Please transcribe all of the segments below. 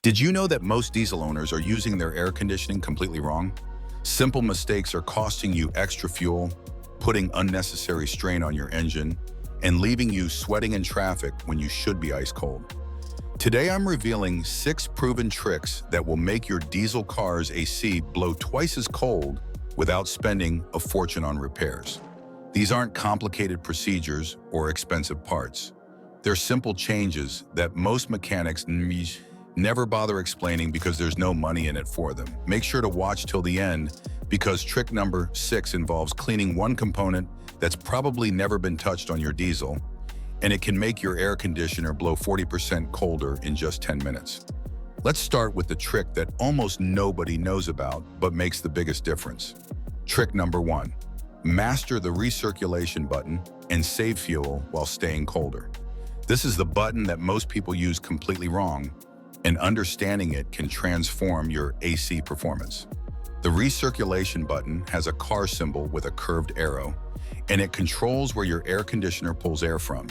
Did you know that most diesel owners are using their air conditioning completely wrong? Simple mistakes are costing you extra fuel, putting unnecessary strain on your engine, and leaving you sweating in traffic when you should be ice cold. Today I'm revealing 6 proven tricks that will make your diesel car's AC blow twice as cold without spending a fortune on repairs. These aren't complicated procedures or expensive parts. They're simple changes that most mechanics never bother explaining because there's no money in it for them. Make sure to watch till the end because trick number 6 involves cleaning one component that's probably never been touched on your diesel, and it can make your air conditioner blow 40% colder in just 10 minutes. Let's start with the trick that almost nobody knows about but makes the biggest difference. Trick number 1. Master the recirculation button and save fuel while staying colder. This is the button that most people use completely wrong, and understanding it can transform your AC performance. The recirculation button has a car symbol with a curved arrow, and it controls where your air conditioner pulls air from.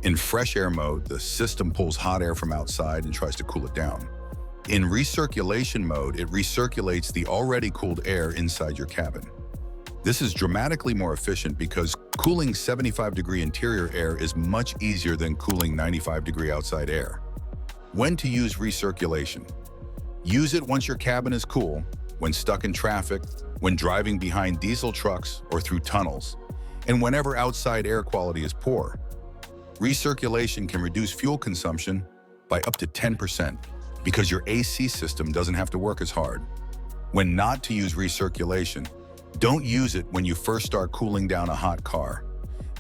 In fresh air mode, the system pulls hot air from outside and tries to cool it down. In recirculation mode, it recirculates the already cooled air inside your cabin. This is dramatically more efficient because cooling 75-degree interior air is much easier than cooling 95-degree outside air. When to use recirculation? Use it once your cabin is cool, when stuck in traffic, when driving behind diesel trucks or through tunnels, and whenever outside air quality is poor. Recirculation can reduce fuel consumption by up to 10% because your AC system doesn't have to work as hard. When not to use recirculation, don't use it when you first start cooling down a hot car.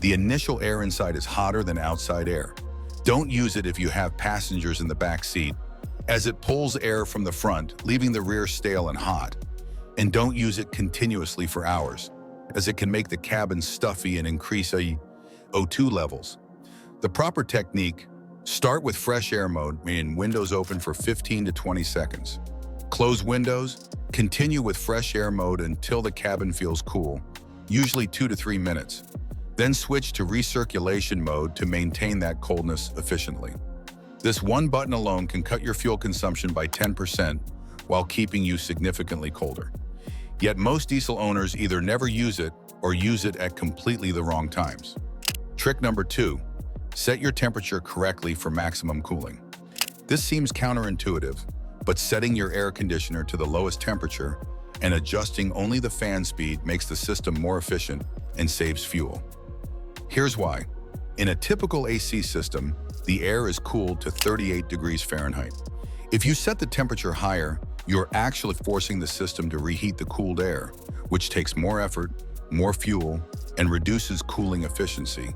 The initial air inside is hotter than outside air. Don't use it if you have passengers in the back seat, as it pulls air from the front, leaving the rear stale and hot. And don't use it continuously for hours, as it can make the cabin stuffy and increase O2 levels. The proper technique: start with fresh air mode, meaning windows open for 15 to 20 seconds. Close windows, continue with fresh air mode until the cabin feels cool, usually 2 to 3 minutes. Then switch to recirculation mode to maintain that coldness efficiently. This one button alone can cut your fuel consumption by 10% while keeping you significantly colder. Yet most diesel owners either never use it or use it at completely the wrong times. Trick number 2. Set your temperature correctly for maximum cooling. This seems counterintuitive, but setting your air conditioner to the lowest temperature and adjusting only the fan speed makes the system more efficient and saves fuel. Here's why. In a typical AC system, the air is cooled to 38 degrees Fahrenheit. If you set the temperature higher, you're actually forcing the system to reheat the cooled air, which takes more effort, more fuel, and reduces cooling efficiency.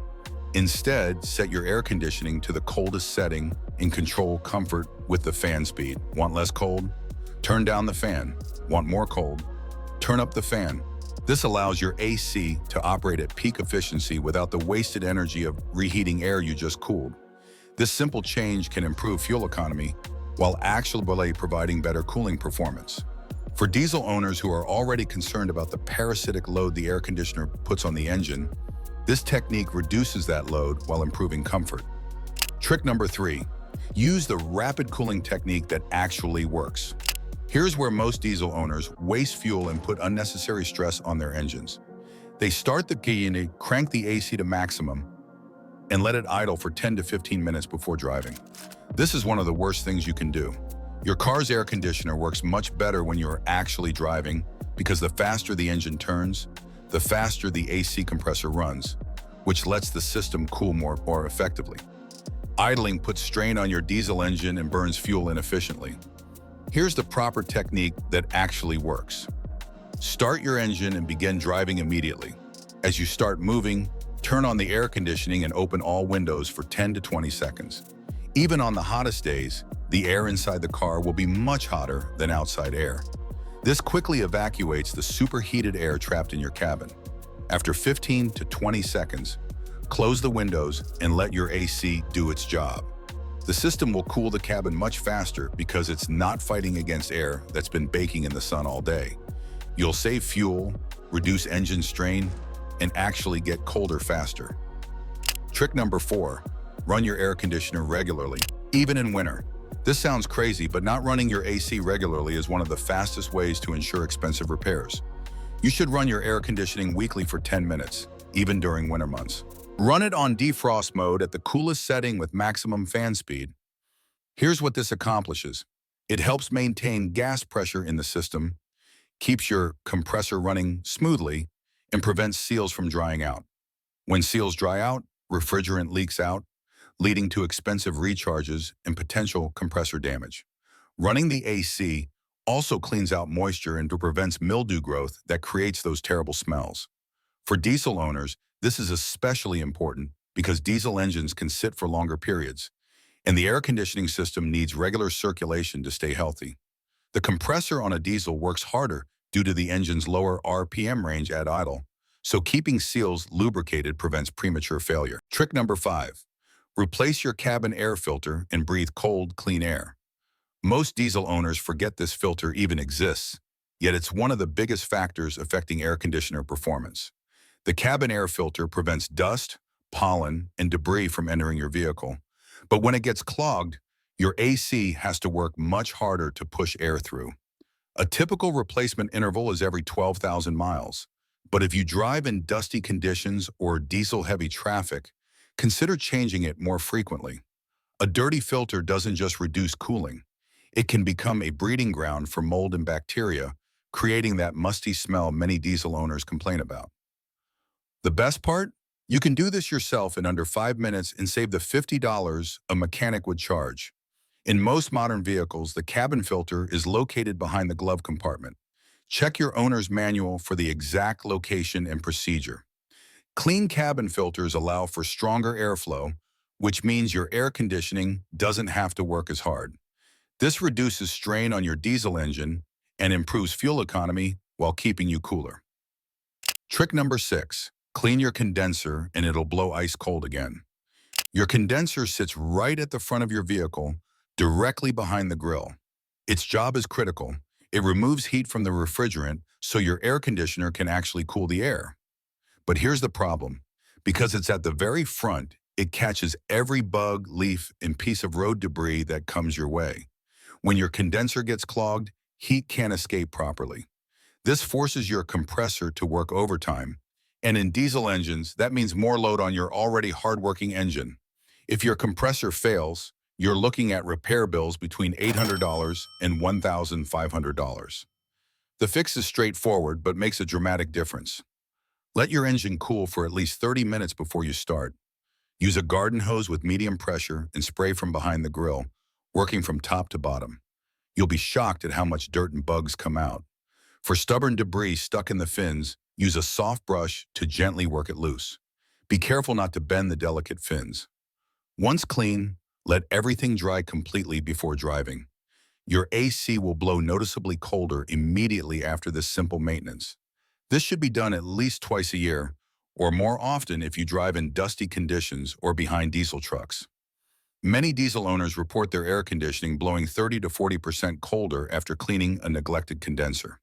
Instead, set your air conditioning to the coldest setting and control comfort with the fan speed. Want less cold? Turn down the fan. Want more cold? Turn up the fan. This allows your AC to operate at peak efficiency without the wasted energy of reheating air you just cooled. This simple change can improve fuel economy while actually providing better cooling performance. For diesel owners who are already concerned about the parasitic load the air conditioner puts on the engine, this technique reduces that load while improving comfort. Trick number 3. Use the rapid cooling technique that actually works. Here's where most diesel owners waste fuel and put unnecessary stress on their engines. They start the key and they crank the AC to maximum and let it idle for 10 to 15 minutes before driving. This is one of the worst things you can do. Your car's air conditioner works much better when you're actually driving because the faster the engine turns, the faster the AC compressor runs, which lets the system cool more effectively. Idling puts strain on your diesel engine and burns fuel inefficiently. Here's the proper technique that actually works. Start your engine and begin driving immediately. As you start moving, turn on the air conditioning and open all windows for 10 to 20 seconds. Even on the hottest days, the air inside the car will be much hotter than outside air. This quickly evacuates the superheated air trapped in your cabin. After 15 to 20 seconds, close the windows and let your AC do its job. The system will cool the cabin much faster because it's not fighting against air that's been baking in the sun all day. You'll save fuel, reduce engine strain, and actually get colder faster. Trick number 4. Run your air conditioner regularly, even in winter. This sounds crazy, but not running your AC regularly is one of the fastest ways to ensure expensive repairs. You should run your air conditioning weekly for 10 minutes, even during winter months. Run it on defrost mode at the coolest setting with maximum fan speed. Here's what this accomplishes. It helps maintain gas pressure in the system, keeps your compressor running smoothly, and prevents seals from drying out. When seals dry out, refrigerant leaks out, leading to expensive recharges and potential compressor damage. Running the AC also cleans out moisture and prevents mildew growth that creates those terrible smells. For diesel owners, this is especially important because diesel engines can sit for longer periods, and the air conditioning system needs regular circulation to stay healthy. The compressor on a diesel works harder due to the engine's lower RPM range at idle, so keeping seals lubricated prevents premature failure. Trick number 5. Replace your cabin air filter and breathe cold, clean air. Most diesel owners forget this filter even exists, yet it's one of the biggest factors affecting air conditioner performance. The cabin air filter prevents dust, pollen, and debris from entering your vehicle. But when it gets clogged, your AC has to work much harder to push air through. A typical replacement interval is every 12,000 miles. But if you drive in dusty conditions or diesel-heavy traffic, consider changing it more frequently. A dirty filter doesn't just reduce cooling. It can become a breeding ground for mold and bacteria, creating that musty smell many diesel owners complain about. The best part? You can do this yourself in under 5 minutes and save the $50 a mechanic would charge. In most modern vehicles, the cabin filter is located behind the glove compartment. Check your owner's manual for the exact location and procedure. Clean cabin filters allow for stronger airflow, which means your air conditioning doesn't have to work as hard. This reduces strain on your diesel engine and improves fuel economy while keeping you cooler. Trick number 6. Clean your condenser and it'll blow ice cold again. Your condenser sits right at the front of your vehicle, directly behind the grille. Its job is critical. It removes heat from the refrigerant so your air conditioner can actually cool the air. But here's the problem. Because it's at the very front, it catches every bug, leaf, and piece of road debris that comes your way. When your condenser gets clogged, heat can't escape properly. This forces your compressor to work overtime. And in diesel engines, that means more load on your already hardworking engine. If your compressor fails, you're looking at repair bills between $800 and $1,500. The fix is straightforward but makes a dramatic difference. Let your engine cool for at least 30 minutes before you start. Use a garden hose with medium pressure and spray from behind the grill, working from top to bottom. You'll be shocked at how much dirt and bugs come out. For stubborn debris stuck in the fins, use a soft brush to gently work it loose. Be careful not to bend the delicate fins. Once clean, let everything dry completely before driving. Your AC will blow noticeably colder immediately after this simple maintenance. This should be done at least twice a year, or more often if you drive in dusty conditions or behind diesel trucks. Many diesel owners report their air conditioning blowing 30 to 40% colder after cleaning a neglected condenser.